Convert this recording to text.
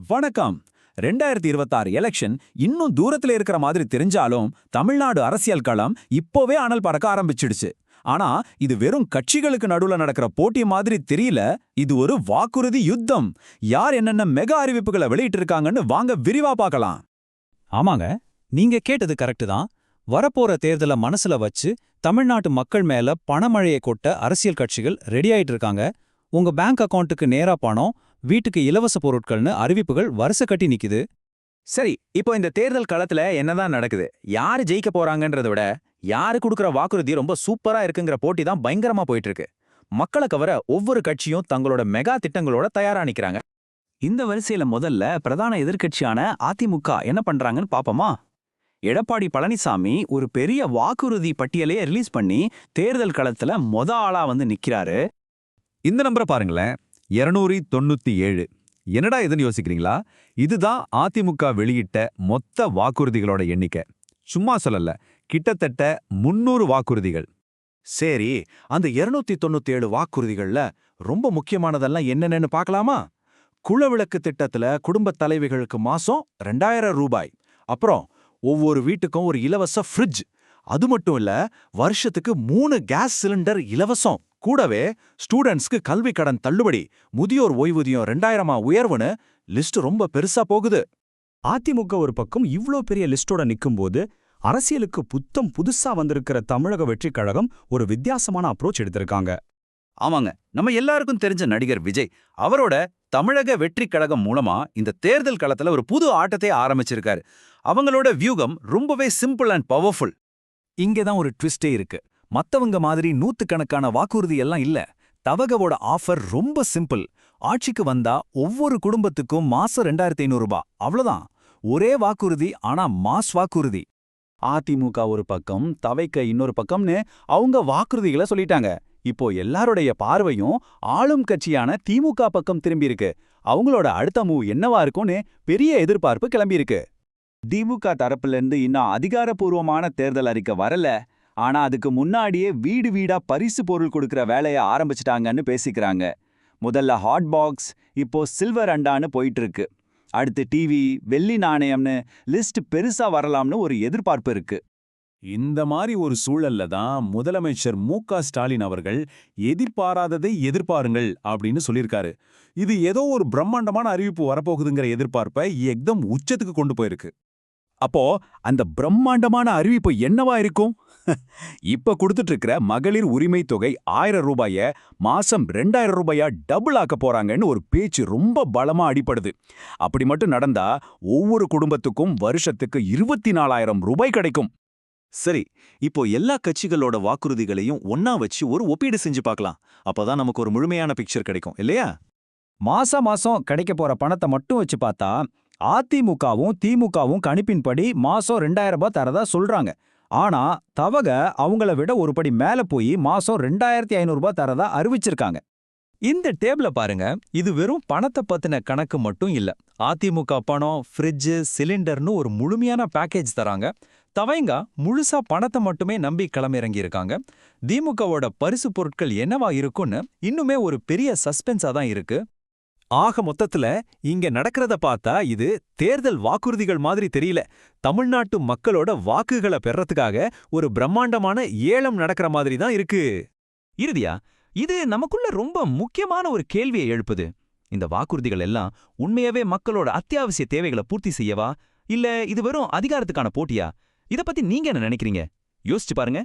வணக்கம். 2026 எலெக்ஷன் இன்னும் தூரத்துல இருக்கிற மாதிரி தெரிஞ்சாலும் தமிழ்நாடு அரசியல் களம் இப்போவே அனல் பறக்க ஆரம்பிச்சிடுச்சு. ஆனா இது வெறும் கட்சிகளுக்கு நடுவுல நடக்கிற போட்டி மாதிரி தெரியல. இது ஒரு வாக்குறுதி யுத்தம். யார் என்னென்ன மெகா அறிவிப்புகளை வெளியிட்டு இருக்காங்கன்னு வாங்க விரிவா பார்க்கலாம். ஆமாங்க, நீங்க கேட்டது கரெக்ட் தான். வரப்போற தேர்தலை மனசுல வச்சு தமிழ்நாட்டு மக்கள் மேல பணமழையை கொட்ட அரசியல் கட்சிகள் ரெடி ஆயிட்டு இருக்காங்க. உங்க பேங்க் அக்கவுண்ட்டுக்கு நேரா பணம், வீட்டுக்கு இலவச பொருட்கள்னு அறிவிப்புகள் வரிசை கட்டி நிக்குது. சரி, இப்போ இந்த தேர்தல் களத்துல என்னதான் நடக்குது? யாரு ஜெயிக்க போறாங்கன்றத விட யாரு கொடுக்குற வாக்குறுதி ரொம்ப சூப்பரா இருக்குங்கிற போட்டி தான் பயங்கரமா போயிட்டு இருக்கு. மக்களை கவர ஒவ்வொரு கட்சியும் தங்களோட மெகா திட்டங்களோட தயாரா நிக்கிறாங்க. இந்த வரிசையில முதல்ல பிரதான எதிர்க்கட்சியான அதிமுக என்ன பண்றாங்கன்னு பாப்போமா? எடப்பாடி பழனிசாமி ஒரு பெரிய வாக்குறுதி பட்டியலையே ரிலீஸ் பண்ணி தேர்தல் களத்துல ஆளா வந்து நிக்கிறாரு. இந்த நம்பரை பாருங்களேன், 297. என்னடா இதுன்னு யோசிக்கிறீங்களா? இதுதான் அதிமுக வெளியிட்ட மொத்த வாக்குறுதிகளோட எண்ணிக்கை. சும்மா சொல்லல, கிட்டத்தட்ட 300 வாக்குறுதிகள். சரி, அந்த 297 வாக்குறுதிகள்ல ரொம்ப முக்கியமானதெல்லாம் என்னென்னு பார்க்கலாமா? குலவிளக்கு திட்டத்துல குடும்ப தலைவிகளுக்கு மாசம் 2000 ரூபாய். அப்புறம் ஒவ்வொரு வீட்டுக்கும் ஒரு இலவச ஃப்ரிட்ஜ். அது மட்டும் இல்ல, வருஷத்துக்கு 3 கேஸ் சிலிண்டர் இலவசம். கூடவே ஸ்டூடெண்ட்ஸ்க்கு கல்வி கடன் தள்ளுபடி, முதியோர் ஓய்வூதியம் 2000 உயர்வுன்னு லிஸ்ட் ரொம்ப பெருசா போகுது. அதிமுக ஒரு பக்கம் இவ்ளோ பெரிய லிஸ்டோட நிக்கும்போது, அரசியலுக்கு புதுசா வந்திருக்கிற தமிழக வெற்றிக் கழகம் ஒரு வித்தியாசமான அப்ரோச் எடுத்திருக்காங்க. ஆமாங்க, நம்ம எல்லாருக்கும் தெரிஞ்ச நடிகர் விஜய் அவரோட தமிழக வெற்றிக் கழகம் மூலமா இந்த தேர்தல் களத்துல ஒரு புது ஆட்டத்தை ஆரம்பிச்சிருக்காரு. அவங்களோட வியூகம் ரொம்பவே சிம்பிள் அண்ட் பவர்ஃபுல். இங்கதான் ஒரு ட்விஸ்டே இருக்கு. மத்தவங்க மாதிரி நூத்துக்கணக்கான வாக்குறுதி எல்லாம் இல்ல. தவகவோட ஆஃபர் ரொம்ப சிம்பிள். ஆட்சிக்கு வந்தா ஒவ்வொரு குடும்பத்துக்கும் மாசம் 2500 ரூபாய், அவ்வளவுதான். ஒரே வாக்குறுதி, ஆனா மாஸ் வாக்குறுதி. அதிமுக ஒரு பக்கம், தவைக்க இன்னொரு பக்கம்னு அவங்க வாக்குறுதிகளை சொல்லிட்டாங்க. இப்போ எல்லாருடைய பார்வையும் ஆளும் கட்சியான திமுக பக்கம் திரும்பியிருக்கு. அவங்களோட அடுத்த மூவ் என்னவா இருக்கும்னு பெரிய எதிர்பார்ப்பு கிளம்பியிருக்கு. திமுக தரப்புல இருந்து இன்னும் அதிகாரப்பூர்வமான தேர்தல் அறிக்கை வரல. ஆனா அதுக்கு முன்னாடியே வீடு வீடா பரிசு பொருள் கொடுக்கிற வேலையை ஆரம்பிச்சிட்டாங்கன்னு பேசிக்கிறாங்க. முதல்ல ஹாட் பாக்ஸ், இப்போ சில்வர் அண்டான்னு போயிட்டு இருக்கு. அடுத்து டிவி, வெள்ளி நாணயம்னு லிஸ்ட் பெருசா வரலாம்னு ஒரு எதிர்பார்ப்பு இருக்கு. இந்த மாதிரி ஒரு சூழல்ல தான் முதலமைச்சர் மு.க. ஸ்டாலின் அவர்கள் எதிர்பாராததை எதிர்பாருங்கள் அப்படின்னு சொல்லியிருக்காரு. இது ஏதோ ஒரு பிரம்மாண்டமான அறிவிப்பு வரப்போகுதுங்கிற எதிர்பார்ப்பை எக்தம் உச்சத்துக்கு கொண்டு போயிருக்கு. அப்போ அந்த பிரம்மாண்டமான அறிவிப்பு என்னவா இருக்கும்? இப்ப கொடுத்துட்டு இருக்கிற மகளிர் உரிமை தொகை 1000 ரூபாய மாசம் 2000 ரூபாயா டபுள் ஆக்க போறாங்கன்னு ஒரு பேச்சு ரொம்ப பலமா அடிபடுது. அப்படி மட்டும் நடந்தா ஒவ்வொரு குடும்பத்துக்கும் வருஷத்துக்கு 24,000 ரூபாய் கிடைக்கும். சரி, இப்போ எல்லா கட்சிகளோட வாக்குறுதிகளையும் ஒன்னா வச்சு ஒரு ஒப்பீடு செஞ்சு பார்க்கலாம். அப்பதான் நமக்கு ஒரு முழுமையான பிக்சர் கிடைக்கும், இல்லையா? மாசம் கிடைக்க போற பணத்தை மட்டும் வச்சு பார்த்தா அதிமுகவும் திமுகவும் கணிப்பின்படி மாசம் 2000 ரூபாய் தரதா சொல்றாங்க. ஆனா தவக அவங்கள விட ஒரு படி மேல போய் மாசம் 2500 ரூபாய் தரதா அறிவிச்சிருக்காங்க. இந்த டேபிள பாருங்க, இது வெறும் பணத்தை பத்தின கணக்கு மட்டும் இல்ல. அதிமுக பணம், ஃப்ரிட்ஜ், சிலிண்டர்னு ஒரு முழுமையான பேக்கேஜ் தராங்க. தவைங்க முழுசா பணத்தை மட்டுமே நம்பி கிளம்பிறங்கி இருக்காங்க. திமுகவோட பரிசு பொருட்கள் என்னவா இருக்கும்னு இன்னுமே ஒரு பெரிய சஸ்பென்ஸா தான் இருக்கு. ஆக மொத்தத்துல இங்க நடக்கிறத பார்த்தா இது தேர்தல் வாக்குறுதிகள் மாதிரி தெரியல. தமிழ்நாட்டு மக்களோட வாக்குகளை பெறறதுக்காக ஒரு பிரம்மாண்டமான ஏலம் நடக்கிற மாதிரி தான் இருக்கு. இறுதியா, இது நமக்குள்ள ரொம்ப முக்கியமான ஒரு கேள்வியை எழுப்புது. இந்த வாக்குறுதிகள் எல்லாம் உண்மையாவே மக்களோட அத்தியாவசிய தேவைகளை பூர்த்தி செய்யவா, இல்ல இது வெறும் அதிகாரத்துக்கான போட்டியா? இத பத்தி நீங்க என்ன நினைக்கிறீங்க? யோசிச்சு பாருங்க.